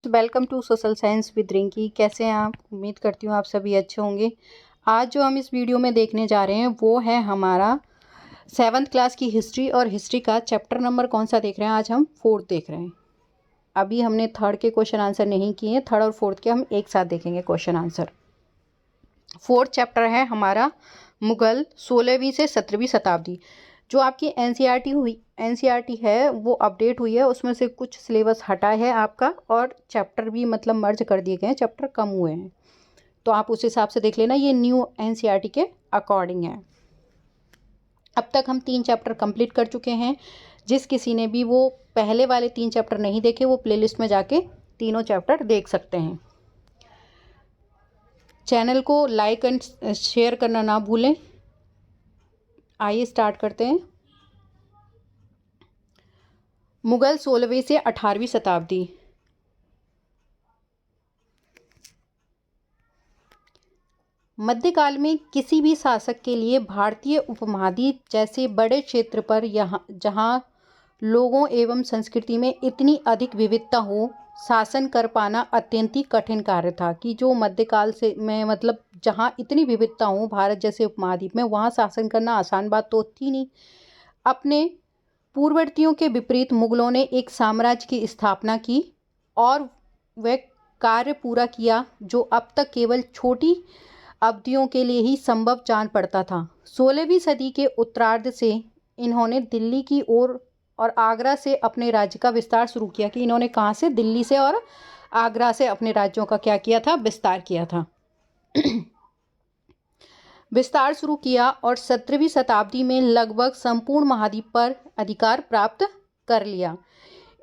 Welcome to social science with Rinki. कैसे हैं आप? उम्मीद करती हूँ आप सभी अच्छे होंगे। आज जो हम इस वीडियो में देखने जा रहे हैं वो है हमारा 7th क्लास की हिस्ट्री। और हिस्ट्री का चैप्टर नंबर कौन सा देख रहे हैं? आज हम 4th देख रहे हैं। अभी हमने 3rd के क्वेश्चन आंसर नहीं किए हैं, 3rd और 4th के हम एक साथ देखेंगे क्वेश्चन आंसर। 4th चैप्टर है हमारा मुगल 16वीं से 17वीं शताब्दी। जो आपकी एनसीईआरटी है वो अपडेट हुई है, उसमें से कुछ सिलेबस हटा है आपका और चैप्टर भी मतलब मर्ज कर दिए गए हैं, चैप्टर कम हुए हैं, तो आप उस हिसाब से देख लेना। ये न्यू एनसीईआरटी के अकॉर्डिंग है। अब तक हम 3 चैप्टर कंप्लीट कर चुके हैं। जिस किसी ने भी वो पहले वाले 3 चैप्टर नहीं देखे वो प्लेलिस्ट में जाके तीनों चैप्टर देख सकते हैं। चैनल को लाइक एंड शेयर करना ना भूलें। आइए स्टार्ट करते हैं। मुगल 16वीं से 18वीं शताब्दी। मध्यकाल में किसी भी शासक के लिए भारतीय उपमहाद्वीप जैसे बड़े क्षेत्र पर जहां लोगों एवं संस्कृति में इतनी अधिक विविधता हो, शासन कर पाना अत्यंत ही कठिन कार्य था। कि जो मध्यकाल से में मतलब जहां इतनी विविधता हो भारत जैसे उपमहाद्वीप में, वहां शासन करना आसान बात तो थी नहीं। अपने पूर्ववर्तियों के विपरीत मुगलों ने एक साम्राज्य की स्थापना की और वह कार्य पूरा किया जो अब तक केवल छोटी अवधियों के लिए ही संभव जान पड़ता था। 16वीं सदी के उत्तरार्ध से इन्होंने दिल्ली की ओर और आगरा से अपने राज्य का विस्तार शुरू किया। कि इन्होंने कहाँ से? दिल्ली से और आगरा से अपने राज्यों का क्या किया था? विस्तार किया था। विस्तार शुरू किया और 17वीं शताब्दी में लगभग संपूर्ण महाद्वीप पर अधिकार प्राप्त कर लिया।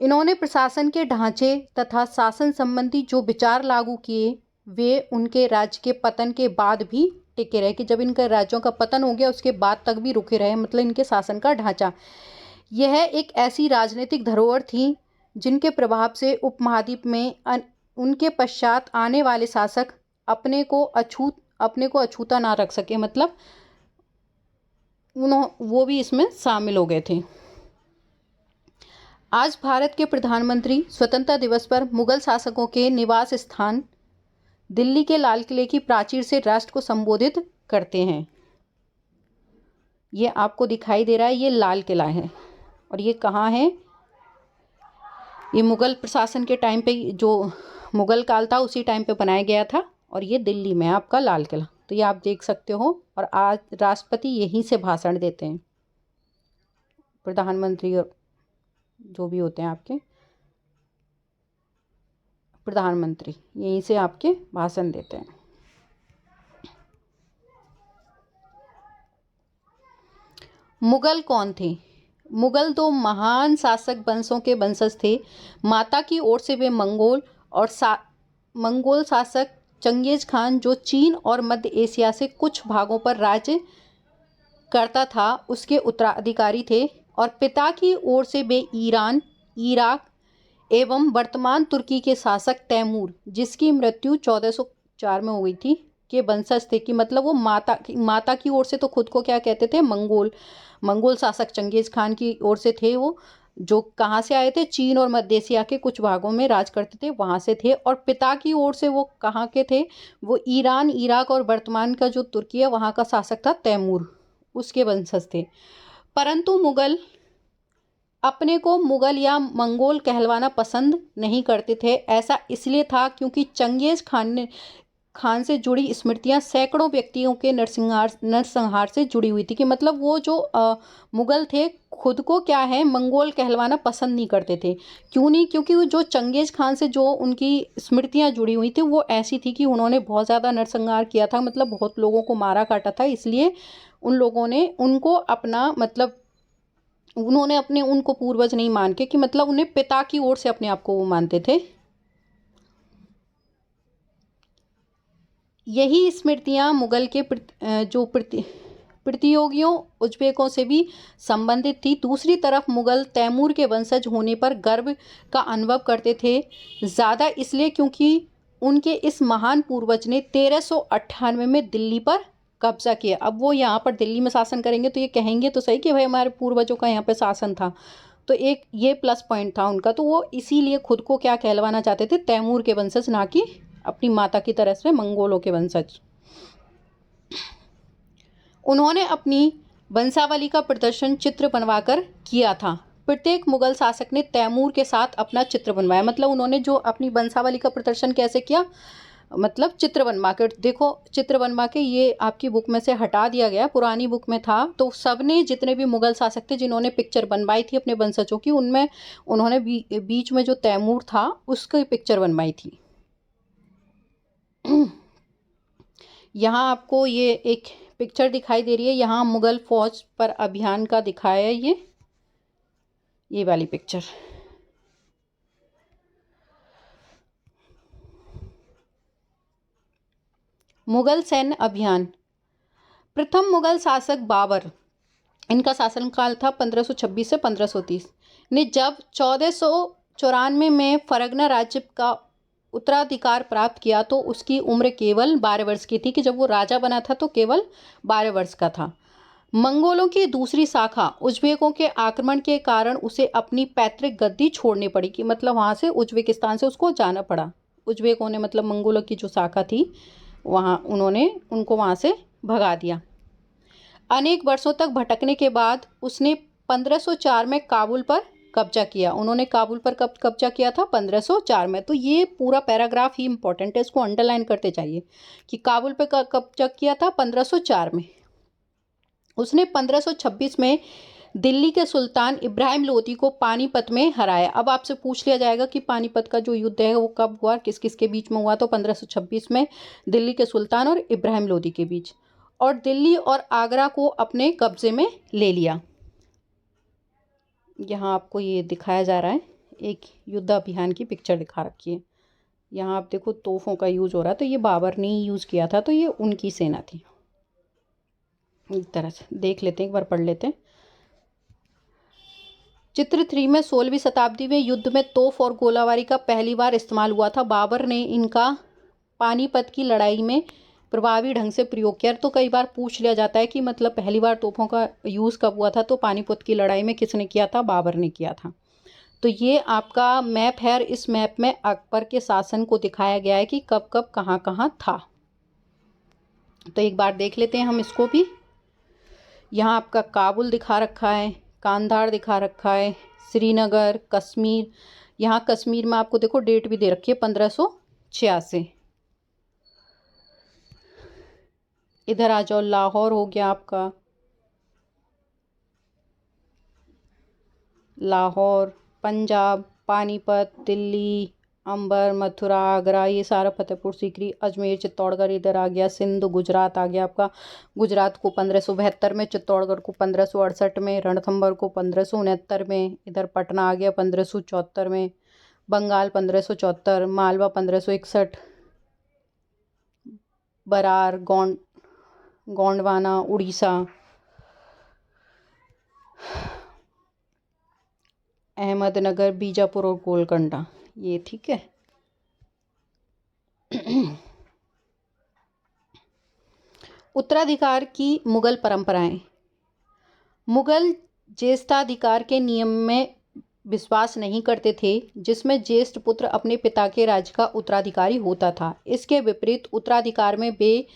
इन्होंने प्रशासन के ढांचे तथा शासन संबंधी जो विचार लागू किए वे उनके राज्य के पतन के बाद भी टिके रहे। कि जब इनके राज्यों का पतन हो गया उसके बाद तक भी रुके रहे, मतलब इनके शासन का ढांचा। यह एक ऐसी राजनीतिक धरोहर थी जिनके प्रभाव से उपमहाद्वीप में उनके पश्चात आने वाले शासक अपने को अछूता ना रख सके, मतलब वो भी इसमें शामिल हो गए थे। आज भारत के प्रधानमंत्री स्वतंत्रता दिवस पर मुगल शासकों के निवास स्थान दिल्ली के लाल किले की प्राचीर से राष्ट्र को संबोधित करते हैं। ये आपको दिखाई दे रहा है, ये लाल किला है। और ये कहाँ है? ये मुगल प्रशासन के टाइम पे, जो मुगल काल था उसी टाइम पे बनाया गया था। और ये दिल्ली में है आपका लाल किला, तो ये आप देख सकते हो। और आज राष्ट्रपति यहीं से भाषण देते हैं, प्रधानमंत्री और जो भी होते हैं आपके प्रधानमंत्री यहीं से आपके भाषण देते हैं। मुगल कौन थे? मुगल 2 महान शासक वंशों के वंशज थे। माता की ओर से वे मंगोल और मंगोल शासक चंगेज खान जो चीन और मध्य एशिया से कुछ भागों पर राज्य करता था उसके उत्तराधिकारी थे। और पिता की ओर से वे ईरान, इराक एवं वर्तमान तुर्की के शासक तैमूर, जिसकी मृत्यु 1404 में हो गई थी, के वंशज थे। कि मतलब वो माता की ओर से तो खुद को क्या कहते थे? मंगोल शासक चंगेज खान की ओर से थे वो, जो कहाँ से आए थे? चीन और मध्य एशिया के कुछ भागों में राज करते थे, वहाँ से थे। और पिता की ओर से वो कहाँ के थे? वो ईरान, इराक और वर्तमान का जो तुर्की है वहाँ का शासक था तैमूर, उसके वंशज थे। परंतु मुगल अपने को मुगल या मंगोल कहलवाना पसंद नहीं करते थे। ऐसा इसलिए था क्योंकि चंगेज खान से जुड़ी स्मृतियां सैकड़ों व्यक्तियों के नरसंहार से जुड़ी हुई थी। कि मतलब वो जो मुगल थे खुद को क्या है? मंगोल कहलवाना पसंद नहीं करते थे। क्यों नहीं? क्योंकि वो जो चंगेज खान से जो उनकी स्मृतियां जुड़ी हुई थी वो ऐसी थी कि उन्होंने बहुत ज़्यादा नरसंहार किया था, मतलब बहुत लोगों को मारा काटा था। इसलिए उन लोगों ने उनको अपना मतलब उन्होंने अपने उनको पूर्वज नहीं मान के, कि मतलब उन्हें पिता की ओर से अपने आप को वो मानते थे। यही स्मृतियां मुगल के जो प्रतियोगियों उज्बेकों से भी संबंधित थी। दूसरी तरफ मुगल तैमूर के वंशज होने पर गर्व का अनुभव करते थे, ज़्यादा इसलिए क्योंकि उनके इस महान पूर्वज ने 1398 में दिल्ली पर कब्जा किया। अब वो यहाँ पर दिल्ली में शासन करेंगे तो ये कहेंगे तो सही कि भाई हमारे पूर्वजों का यहाँ पे शासन था। तो एक ये प्लस पॉइंट था उनका, तो वो इसीलिए खुद को क्या कहलवाना चाहते थे, तैमूर के वंशज, ना कि अपनी माता की तरह से मंगोलों के वंशज। उन्होंने अपनी वंशावली का प्रदर्शन चित्र बनवाकर किया था। प्रत्येक मुगल शासक ने तैमूर के साथ अपना चित्र बनवाया, मतलब उन्होंने जो अपनी वंशावली का प्रदर्शन कैसे किया, मतलब चित्र बनवा कर, देखो चित्र बनवा के ये आपकी बुक में से हटा दिया गया, पुरानी बुक में था। तो सबने, जितने भी मुगल शासक थे जिन्होंने पिक्चर बनवाई थी अपने वंशजों की, उनमें उन्होंने बीच में जो तैमूर था उसकी पिक्चर बनवाई थी। यहाँ आपको ये एक पिक्चर दिखाई दे रही है, यहाँ मुगल फौज पर अभियान का दिखाया है ये वाली पिक्चर। मुगल सैन्य अभियान। प्रथम मुगल शासक बाबर, इनका शासनकाल था 1526 से 1530, ने जब 1494 में फरगना राज्य का उत्तराधिकार प्राप्त किया तो उसकी उम्र केवल 12 वर्ष की थी, कि जब वो राजा बना था तो केवल 12 वर्ष का था। मंगोलों की दूसरी शाखा उज्बेकों के आक्रमण के कारण उसे अपनी पैतृक गद्दी छोड़नी पड़ी, कि मतलब वहाँ से उज्बेकिस्तान से उसको जाना पड़ा। उज्बेकों ने, मतलब मंगोलों की जो शाखा थी वहाँ, उन्होंने उनको वहाँ से भगा दिया। अनेक वर्षों तक भटकने के बाद उसने 1504 में काबुल पर कब्जा किया। उन्होंने काबुल पर कब कब्जा किया था? 1504 में। तो ये पूरा पैराग्राफ ही इंपॉर्टेंट है, इसको अंडरलाइन करते चाहिए कि काबुल पर कब्जा किया था 1504 में। उसने 1526 में दिल्ली के सुल्तान इब्राहिम लोदी को पानीपत में हराया। अब आपसे पूछ लिया जाएगा कि पानीपत का जो युद्ध है वो कब हुआ, किस किस के बीच में हुआ? तो 1526 में दिल्ली के सुल्तान और इब्राहिम लोदी के बीच, और दिल्ली और आगरा को अपने कब्जे में ले लिया। यहाँ आपको ये दिखाया जा रहा है, एक युद्ध अभियान की पिक्चर दिखा रखी है। यहाँ आप देखो तोपों का यूज हो रहा है, तो ये बाबर ने ही यूज़ किया था, तो ये उनकी सेना थी। एक तरह से देख लेते हैं, एक बार पढ़ लेते हैं। चित्र 3 में 16वीं शताब्दी में युद्ध में तोप और गोलाबारी का पहली बार इस्तेमाल हुआ था। बाबर ने इनका पानीपत की लड़ाई में प्रभावी ढंग से प्रयोग किया। तो कई बार पूछ लिया जाता है कि मतलब पहली बार तोपों का यूज़ कब हुआ था, तो पानीपत की लड़ाई में किसने किया था? बाबर ने किया था। तो ये आपका मैप है, इस मैप में अकबर के शासन को दिखाया गया है कि कब कब कहाँ कहाँ था। तो एक बार देख लेते हैं हम इसको भी। यहाँ आपका काबुल दिखा रखा है, कांधार दिखा रखा है, श्रीनगर, कश्मीर। यहाँ कश्मीर में आपको देखो डेट भी दे रखी है 1586। इधर आ जाओ, लाहौर हो गया आपका, लाहौर, पंजाब, पानीपत, दिल्ली, अंबर, मथुरा, आगरा, ये सारा फतेहपुर सीकरी, अजमेर, चित्तौड़गढ़ इधर आ गया, सिंध, गुजरात आ गया आपका। गुजरात को 1572 में, चित्तौड़गढ़ को 1568 में, रणथंभौर को 1569 में, इधर पटना आ गया 1574 में, बंगाल 1574, मालवा 1561, बरार, गोंडवाना, उड़ीसा, अहमदनगर, बीजापुर और गोलकोंडा, ये ठीक है। उत्तराधिकार की मुगल परंपराएं। मुगल ज्येष्ठाधिकार के नियम में विश्वास नहीं करते थे, जिसमें ज्येष्ठ पुत्र अपने पिता के राज्य का उत्तराधिकारी होता था। इसके विपरीत उत्तराधिकार में वे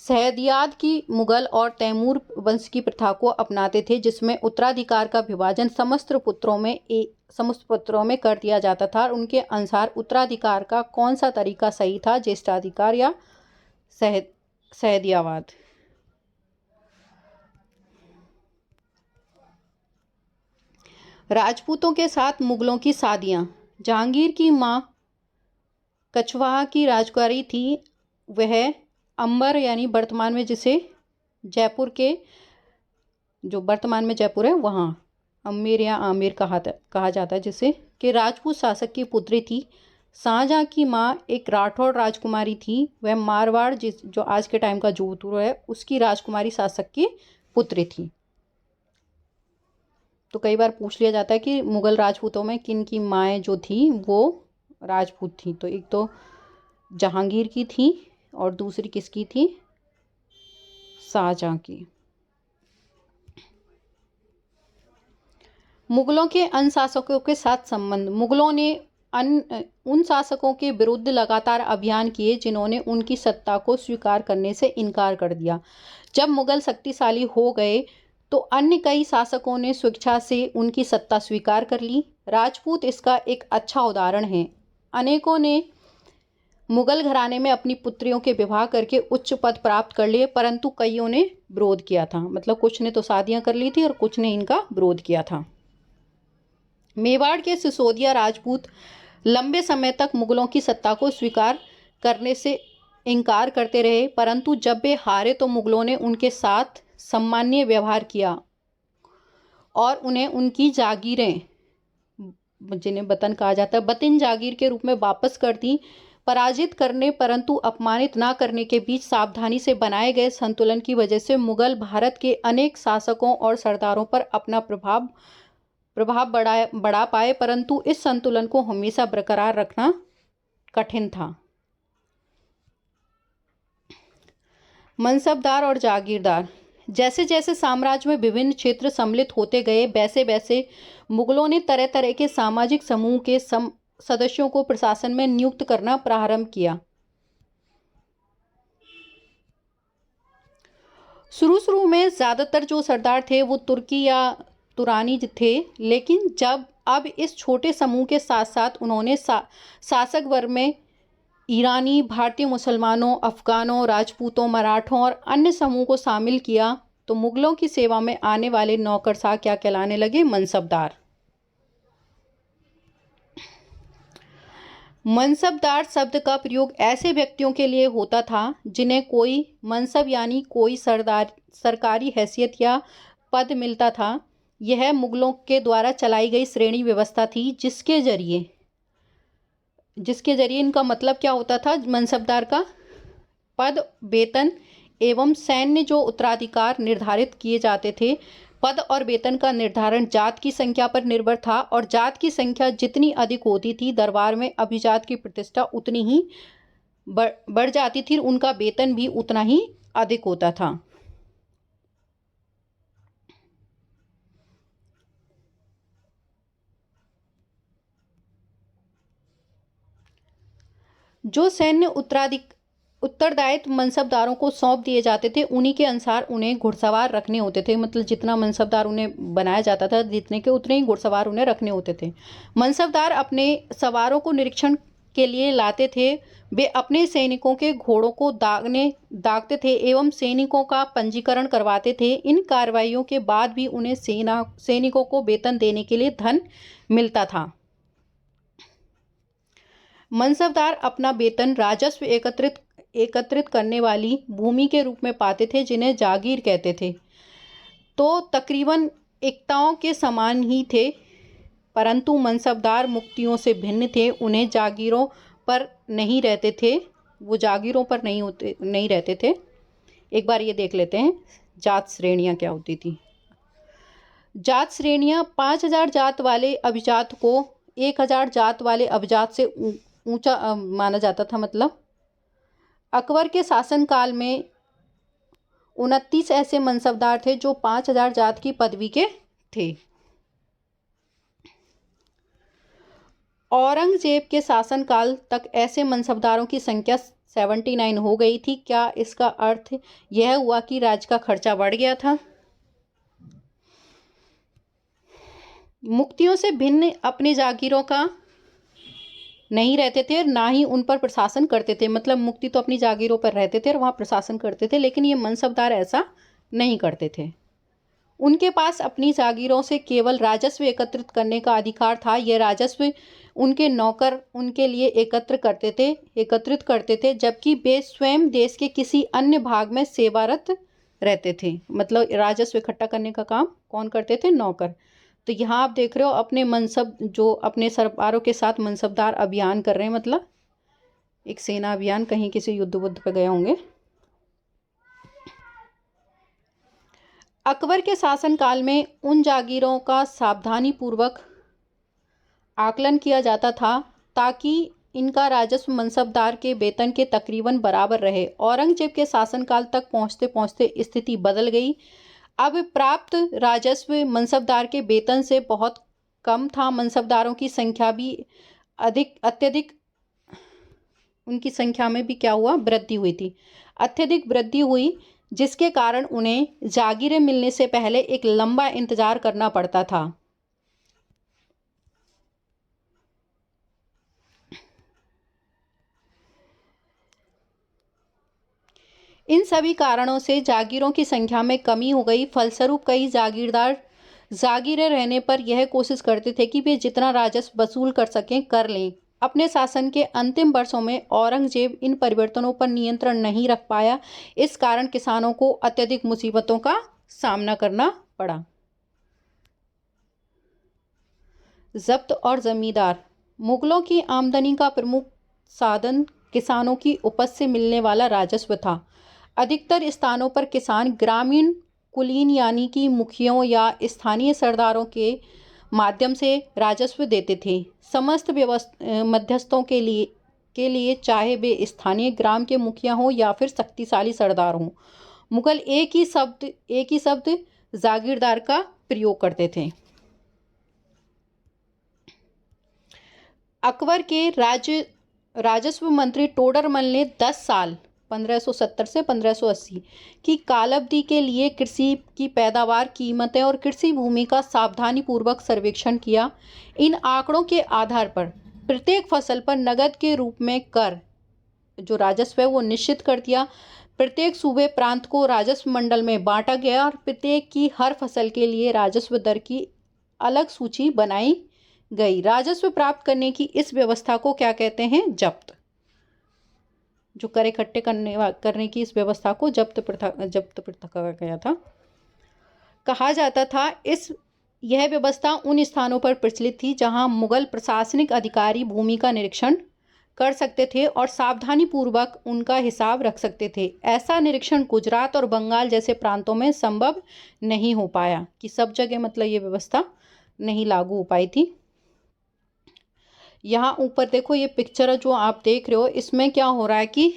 सहदियाद की मुगल और तैमूर वंश की प्रथा को अपनाते थे, जिसमें उत्तराधिकार का विभाजन समस्त पुत्रों में कर दिया जाता था। और उनके अनुसार उत्तराधिकार का कौन सा तरीका सही था, ज्येष्ठाधिकार या सहदियावाद? राजपूतों के साथ मुगलों की शादियां। जहांगीर की मां कछवाहा की राजकुमारी थी। वह अंबर, यानी वर्तमान में जिसे जयपुर के, जो वर्तमान में जयपुर है वहाँ अमेर या आमेर कहा जाता है जिसे, कि राजपूत शासक की पुत्री थी। शाहजहाँ की माँ एक राठौड़ राजकुमारी थी। वह मारवाड़, जो आज के टाइम का जोधपुर है, उसकी राजकुमारी शासक की पुत्री थी। तो कई बार पूछ लिया जाता है कि मुगल राजपूतों में किन की माएँ जो थी वो राजपूत थी। तो एक तो जहांगीर की थी और दूसरी किसकी थी? शाहजहाँ की। मुगलों के अन्य शासकों के साथ संबंध। मुगलों ने उन शासकों के विरुद्ध लगातार अभियान किए जिन्होंने उनकी सत्ता को स्वीकार करने से इनकार कर दिया। जब मुगल शक्तिशाली हो गए तो अन्य कई शासकों ने स्वेच्छा से उनकी सत्ता स्वीकार कर ली। राजपूत इसका एक अच्छा उदाहरण है। अनेकों ने मुगल घराने में अपनी पुत्रियों के विवाह करके उच्च पद प्राप्त कर लिए, परंतु कईयों ने विरोध किया था। मतलब कुछ ने तो शादियां कर ली थी और कुछ ने इनका विरोध किया था। मेवाड़ के सिसोदिया राजपूत लंबे समय तक मुगलों की सत्ता को स्वीकार करने से इनकार करते रहे, परंतु जब वे हारे तो मुगलों ने उनके साथ सम्माननीय व्यवहार किया और उन्हें उनकी जागीरें, जिन्हें बतन कहा जाता है, बतिन जागीर के रूप में वापस कर दी। पराजित करने परंतु अपमानित न करने के बीच सावधानी से बनाए गए संतुलन की वजह से मुगल भारत के अनेक शासकों और सरदारों पर अपना प्रभाव बढ़ा पाए, परंतु इस संतुलन को हमेशा बरकरार रखना कठिन था। मनसबदार और जागीरदार। जैसे जैसे साम्राज्य में विभिन्न क्षेत्र सम्मिलित होते गए, वैसे वैसे मुगलों ने तरह तरह के सामाजिक समूह के सदस्यों को प्रशासन में नियुक्त करना प्रारंभ किया। शुरू में ज्यादातर जो सरदार थे वो तुर्की या तुरानी थे, लेकिन जब अब इस छोटे समूह के साथ साथ उन्होंने शासक वर्ग में ईरानी, भारतीय मुसलमानों, अफगानों, राजपूतों, मराठों और अन्य समूह को शामिल किया तो मुगलों की सेवा में आने वाले नौकरशाह क्या कहलाने लगे? मनसबदार। मनसबदार शब्द का प्रयोग ऐसे व्यक्तियों के लिए होता था जिन्हें कोई मनसब यानी कोई सरकारी हैसियत या पद मिलता था। यह मुगलों के द्वारा चलाई गई श्रेणी व्यवस्था थी जिसके जरिए इनका मतलब क्या होता था? मनसबदार का पद, वेतन एवं सैन्य जो उत्तराधिकार निर्धारित किए जाते थे। पद और वेतन का निर्धारण जात की संख्या पर निर्भर था और जात की संख्या जितनी अधिक होती थी दरबार में अभिजात की प्रतिष्ठा उतनी ही बढ़ जाती थी, उनका वेतन भी उतना ही अधिक होता था। जो सैन्य उत्तरदायित्व मनसबदारों को सौंप दिए जाते थे उन्हीं के अनुसार उन्हें घुड़सवार रखने होते थे। मतलब जितना मनसबदार उन्हें बनाया जाता था जितने के उतने ही घुड़सवार उन्हें रखने होते थे। मनसबदार अपने सवारों को निरीक्षण के लिए लाते थे। वे अपने सैनिकों के घोड़ों को दागते थे एवं सैनिकों का पंजीकरण करवाते थे। इन कार्रवाइयों के बाद भी उन्हें सैनिकों को वेतन देने के लिए धन मिलता था। मनसबदार अपना वेतन राजस्व एकत्रित करने वाली भूमि के रूप में पाते थे जिन्हें जागीर कहते थे। तो तकरीबन एकताओं के समान ही थे, परंतु मनसबदार मुक्तियों से भिन्न थे। उन्हें जागीरों पर नहीं रहते थे, वो जागीरों पर नहीं रहते थे। एक बार ये देख लेते हैं जात श्रेणियां क्या होती थी। जात श्रेणियां 5000 जात वाले अभिजात को 1000 जात वाले अभिजात से ऊंचा माना जाता था। मतलब अकबर के शासनकाल में 29 ऐसे मनसबदार थे जो 5000 जात की पदवी के थे। औरंगजेब के शासनकाल तक ऐसे मनसबदारों की संख्या 79 हो गई थी। क्या इसका अर्थ यह हुआ कि राज्य का खर्चा बढ़ गया था? मुक्तियों से भिन्न अपने जागीरों का नहीं रहते थे और ना ही उन पर प्रशासन करते थे। मतलब मुक्ति तो अपनी जागीरों पर रहते थे और वहाँ प्रशासन करते थे, लेकिन ये मनसबदार ऐसा नहीं करते थे। उनके पास अपनी जागीरों से केवल राजस्व एकत्रित करने का अधिकार था। यह राजस्व उनके नौकर उनके लिए एकत्रित करते थे, जबकि वे स्वयं देश के किसी अन्य भाग में सेवारत रहते थे। मतलब राजस्व इकट्ठा करने का काम कौन करते थे? नौकर। तो यहाँ आप देख रहे हो अपने सरदारों के साथ मनसबदार अभियान कर रहे हैं। मतलब एक सेना अभियान, कहीं किसी युद्ध पे गए होंगे। अकबर के शासनकाल में उन जागीरों का सावधानी पूर्वक आकलन किया जाता था ताकि इनका राजस्व मनसबदार के वेतन के तकरीबन बराबर रहे। औरंगजेब के शासनकाल तक पहुँचते पहुँचते स्थिति बदल गई। अब प्राप्त राजस्व मनसबदार के वेतन से बहुत कम था। मनसबदारों की संख्या भी अत्यधिक उनकी संख्या में भी क्या हुआ, वृद्धि हुई थी, अत्यधिक वृद्धि हुई, जिसके कारण उन्हें जागीरें मिलने से पहले एक लंबा इंतजार करना पड़ता था। इन सभी कारणों से जागीरों की संख्या में कमी हो गई। फलस्वरूप कई जागीरदार जागीरें रहने पर यह कोशिश करते थे कि वे जितना राजस्व वसूल कर सकें कर लें। अपने शासन के अंतिम वर्षों में औरंगजेब इन परिवर्तनों पर नियंत्रण नहीं रख पाया। इस कारण किसानों को अत्यधिक मुसीबतों का सामना करना पड़ा। जब्त और जमींदार। मुगलों की आमदनी का प्रमुख साधन किसानों की उपज से मिलने वाला राजस्व था। अधिकतर स्थानों पर किसान ग्रामीण कुलीन यानी कि मुखियों या स्थानीय सरदारों के माध्यम से राजस्व देते थे। समस्त मध्यस्थों के लिए चाहे वे स्थानीय ग्राम के मुखिया हों या फिर शक्तिशाली सरदार हों, मुगल एक ही शब्द जागीरदार का प्रयोग करते थे। अकबर के राजस्व मंत्री टोडरमल ने 10 साल 1570 से 1580 की कालावधि के लिए कृषि की पैदावार, कीमतें और कृषि भूमि का सावधानीपूर्वक सर्वेक्षण किया। इन आंकड़ों के आधार पर प्रत्येक फसल पर नकद के रूप में कर जो राजस्व है वो निश्चित कर दिया। प्रत्येक सूबे प्रांत को राजस्व मंडल में बांटा गया और प्रत्येक की हर फसल के लिए राजस्व दर की अलग सूची बनाई गई। राजस्व प्राप्त करने की इस व्यवस्था को क्या कहते हैं, जब्त। जो कर इकट्ठे करने की इस व्यवस्था को जब्त प्रथा कहा गया था, कहा जाता था। यह व्यवस्था उन स्थानों पर प्रचलित थी जहां मुगल प्रशासनिक अधिकारी भूमि का निरीक्षण कर सकते थे और सावधानी पूर्वक उनका हिसाब रख सकते थे। ऐसा निरीक्षण गुजरात और बंगाल जैसे प्रांतों में संभव नहीं हो पाया, कि सब जगह मतलब ये व्यवस्था नहीं लागू हो पाई थी। यहाँ ऊपर देखो, ये पिक्चर जो आप देख रहे हो, इसमें क्या हो रहा है कि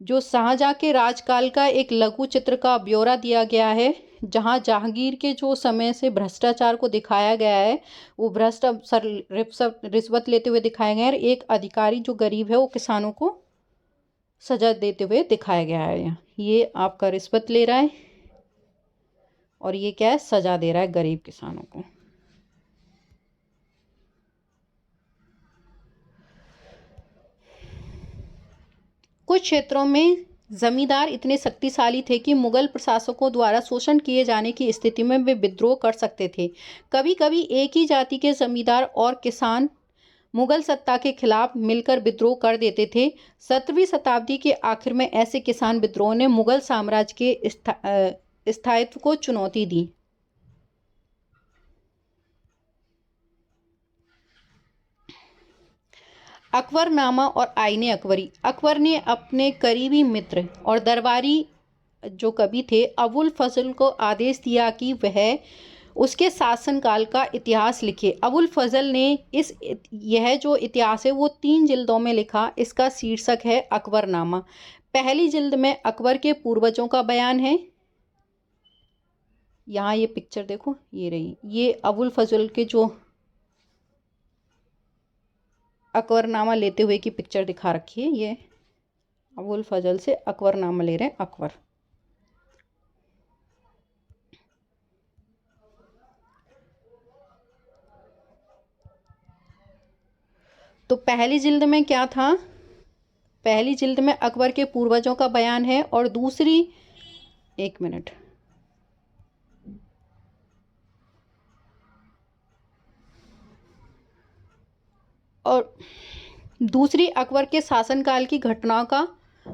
जो शाहजहां के राजकाल का एक लघु चित्र का ब्यौरा दिया गया है, जहाँ जहांगीर के जो समय से भ्रष्टाचार को दिखाया गया है, वो भ्रष्ट अफसर रिश्वत लेते हुए दिखाया गया है। एक अधिकारी जो गरीब है वो किसानों को सजा देते हुए दिखाया गया है। ये आपका रिश्वत ले रहा है और ये क्या है, सजा दे रहा है गरीब किसानों को। कुछ क्षेत्रों में जमींदार इतने शक्तिशाली थे कि मुगल प्रशासकों द्वारा शोषण किए जाने की स्थिति में वे विद्रोह कर सकते थे। कभी कभी एक ही जाति के जमींदार और किसान मुगल सत्ता के खिलाफ मिलकर विद्रोह कर देते थे। 17वीं शताब्दी के आखिर में ऐसे किसान विद्रोह ने मुगल साम्राज्य के स्थायित्व को चुनौती दी। अकबरनामा और आईने अकबरी। अकबर ने अपने करीबी मित्र और दरबारी जो कवि थे अबुल फजल को आदेश दिया कि वह उसके शासनकाल का इतिहास लिखे। अबुल फजल ने यह जो इतिहास है वो 3 जिल्दों में लिखा। इसका शीर्षक है अकबरनामा। पहली जिल्द में अकबर के पूर्वजों का बयान है। यहाँ ये पिक्चर देखो, ये रही, ये अबुल फजल के जो अकबरनामा लेते हुए की पिक्चर दिखा रखी है। ये अबुल फजल से अकबरनामा ले रहे हैं अकबर। तो पहली जिल्द में क्या था, पहली जिल्द में अकबर के पूर्वजों का बयान है और दूसरी, एक मिनट, और दूसरी अकबर के शासनकाल की घटनाओं का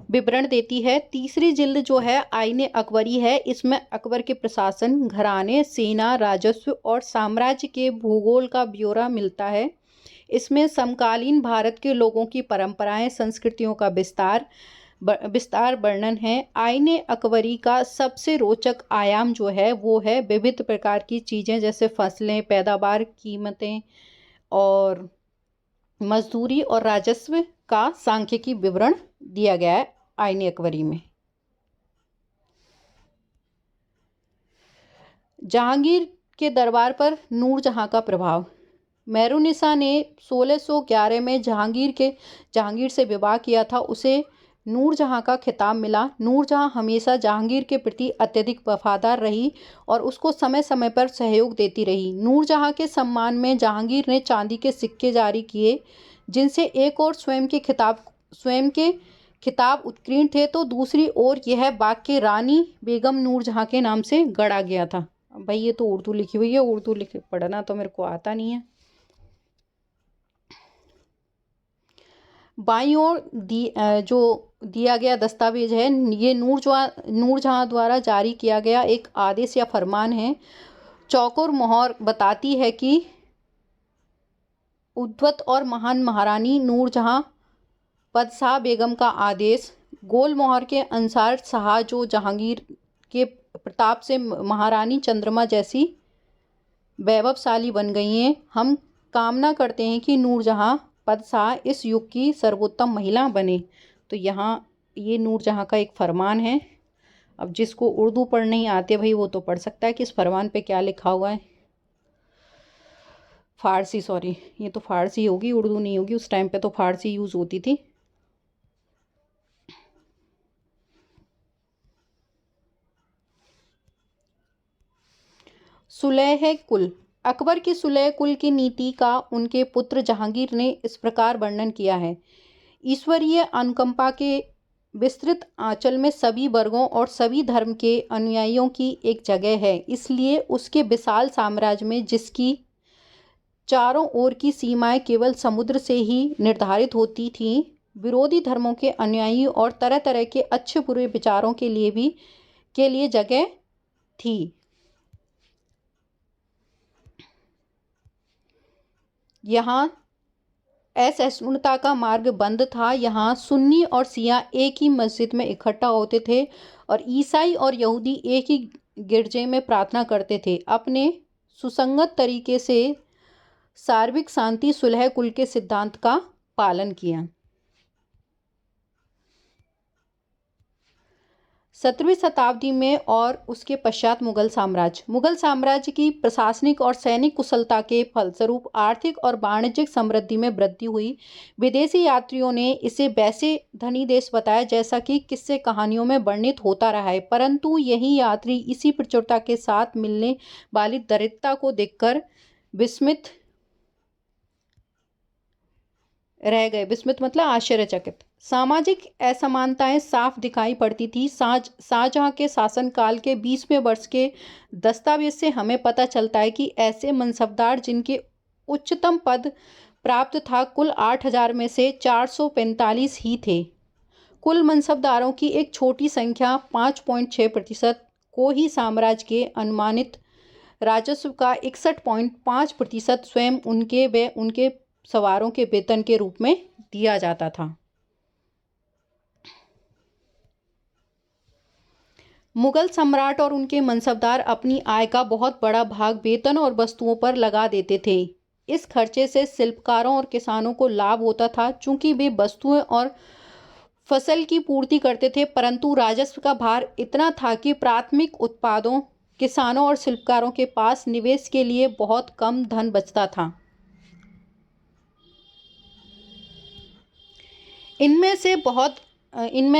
विवरण देती है। तीसरी जिल्द जो है आईने अकबरी है। इसमें अकबर के प्रशासन, घराने, सेना, राजस्व और साम्राज्य के भूगोल का ब्यौरा मिलता है। इसमें समकालीन भारत के लोगों की परंपराएं, संस्कृतियों का विस्तार वर्णन है। आईने अकबरी का सबसे रोचक आयाम जो है वो है विविध प्रकार की चीज़ें, जैसे फसलें, पैदावार, कीमतें और मजदूरी और राजस्व का सांख्यिकी विवरण दिया गया है आईने अकबरी में। जहांगीर के दरबार पर नूरजहां का प्रभाव। मेहरुन्निसा ने 1611 में जहांगीर से विवाह किया था। उसे नूरजहां का खिताब मिला। नूरजहां हमेशा जहांगीर के प्रति अत्यधिक वफादार रही और उसको समय समय पर सहयोग देती रही। नूरजहां के सम्मान में जहांगीर ने चांदी के सिक्के जारी किए, जिनसे एक और स्वयं के खिताब उत्कीर्ण थे, तो दूसरी ओर यह वाक्य रानी बेगम नूरजहां के नाम से गढ़ा गया था। भाई ये तो उर्दू लिखी हुई है, उर्दू पढ़ना तो मेरे को आता नहीं है। बाईं ओर जो दिया गया दस्तावेज है, ये नूरजहां द्वारा जारी किया गया एक आदेश या फरमान है। चौकोर मोहर बताती है कि उद्धत और महान महारानी नूरजहां पदशाह बेगम का आदेश। गोल मोहर के अनुसार शाह जो जहांगीर के प्रताप से महारानी चंद्रमा जैसी वैभवशाली बन गई हैं। हम कामना करते हैं कि नूरजहां पदशाह इस युग की सर्वोत्तम महिला बने। तो यहाँ ये नूरजहां का एक फरमान है। अब जिसको उर्दू पढ़ नहीं आती भाई वो तो पढ़ सकता है कि इस फरमान पे क्या लिखा हुआ है। फारसी, सॉरी, ये तो फारसी होगी, उर्दू नहीं होगी। उस टाइम पे तो फारसी यूज़ होती थी। सुलह कुल। अकबर की सुलह कुल की नीति का उनके पुत्र जहांगीर ने इस प्रकार वर्णन किया है। ईश्वरीय अनुकंपा के विस्तृत आंचल में सभी वर्गों और सभी धर्म के अनुयायियों की एक जगह है। इसलिए उसके विशाल साम्राज्य में, जिसकी चारों ओर की सीमाएं केवल समुद्र से ही निर्धारित होती थीं, विरोधी धर्मों के अनुयायी और तरह तरह के अच्छे बुरे विचारों के लिए जगह थी। यहाँ असहिष्णुता का मार्ग बंद था। यहाँ सुन्नी और शिया एक ही मस्जिद में इकट्ठा होते थे और ईसाई और यहूदी एक ही गिरजे में प्रार्थना करते थे। अपने सुसंगत तरीके से सार्वत्रिक शांति सुलह कुल के सिद्धांत का पालन किया। 17वीं शताब्दी में और उसके पश्चात मुगल साम्राज्य की प्रशासनिक और सैनिक कुशलता के फलस्वरूप आर्थिक और वाणिज्यिक समृद्धि में वृद्धि हुई। विदेशी यात्रियों ने इसे वैसे धनी देश बताया जैसा कि किस्से कहानियों में वर्णित होता रहा है, परंतु यही यात्री इसी प्रचुरता के साथ मिलने वाली दरिद्रता को देखकर विस्मित रह गए। विस्मित मतलब आश्चर्यचकित। सामाजिक असमानताएं साफ दिखाई पड़ती थी। शाहजहां के शासनकाल के 20वें वर्ष के दस्तावेज से हमें पता चलता है कि ऐसे मनसबदार जिनके उच्चतम पद प्राप्त था, कुल 8000 में से 445 ही थे। कुल मनसबदारों की एक छोटी संख्या 5.6% को ही साम्राज्य के अनुमानित राजस्व का 61.5% स्वयं उनके व उनके सवारों के वेतन के रूप में दिया जाता था। मुगल सम्राट और उनके मनसबदार अपनी आय का बहुत बड़ा भाग वेतन और वस्तुओं पर लगा देते थे। इस खर्चे से शिल्पकारों और किसानों को लाभ होता था, चूंकि वे वस्तुएं और फसल की पूर्ति करते थे, परंतु राजस्व का भार इतना था कि प्राथमिक उत्पादों, किसानों और शिल्पकारों के पास निवेश के लिए बहुत कम धन बचता था। इनमें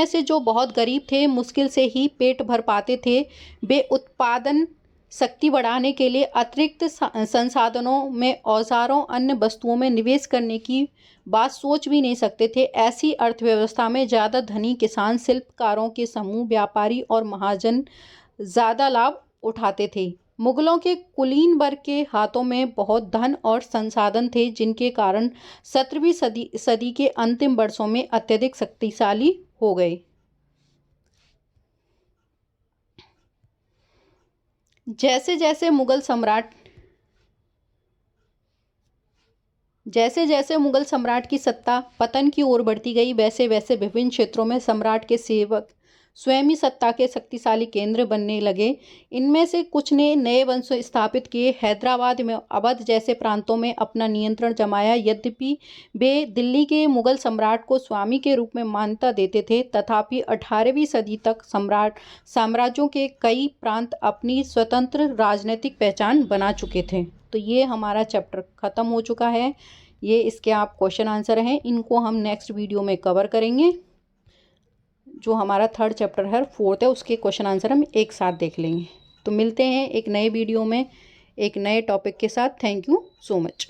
से जो बहुत गरीब थे, मुश्किल से ही पेट भर पाते थे, वे उत्पादन शक्ति बढ़ाने के लिए अतिरिक्त संसाधनों में, औजारों, अन्य वस्तुओं में निवेश करने की बात सोच भी नहीं सकते थे। ऐसी अर्थव्यवस्था में ज़्यादा धनी किसान, शिल्पकारों के समूह, व्यापारी और महाजन ज़्यादा लाभ उठाते थे। मुगलों के कुलीन वर्ग के हाथों में बहुत धन और संसाधन थे, जिनके कारण 17वीं सदी के अंतिम वर्षों में अत्यधिक शक्तिशाली हो गए। जैसे जैसे मुगल सम्राट की सत्ता पतन की ओर बढ़ती गई, वैसे वैसे विभिन्न क्षेत्रों में सम्राट के सेवक स्वयं ही सत्ता के शक्तिशाली केंद्र बनने लगे। इनमें से कुछ ने नए वंश स्थापित किए, हैदराबाद में अवध जैसे प्रांतों में अपना नियंत्रण जमाया। यद्यपि वे दिल्ली के मुगल सम्राट को स्वामी के रूप में मान्यता देते थे, तथापि 18वीं सदी तक साम्राज्यों के कई प्रांत अपनी स्वतंत्र राजनीतिक पहचान बना चुके थे। तो ये हमारा चैप्टर ख़त्म हो चुका है। ये इसके आप क्वेश्चन आंसर हैं, इनको हम नेक्स्ट वीडियो में कवर करेंगे। जो हमारा थर्ड चैप्टर है, फोर्थ है, उसके क्वेश्चन आंसर हम एक साथ देख लेंगे। तो मिलते हैं एक नए वीडियो में एक नए टॉपिक के साथ। Thank you so much.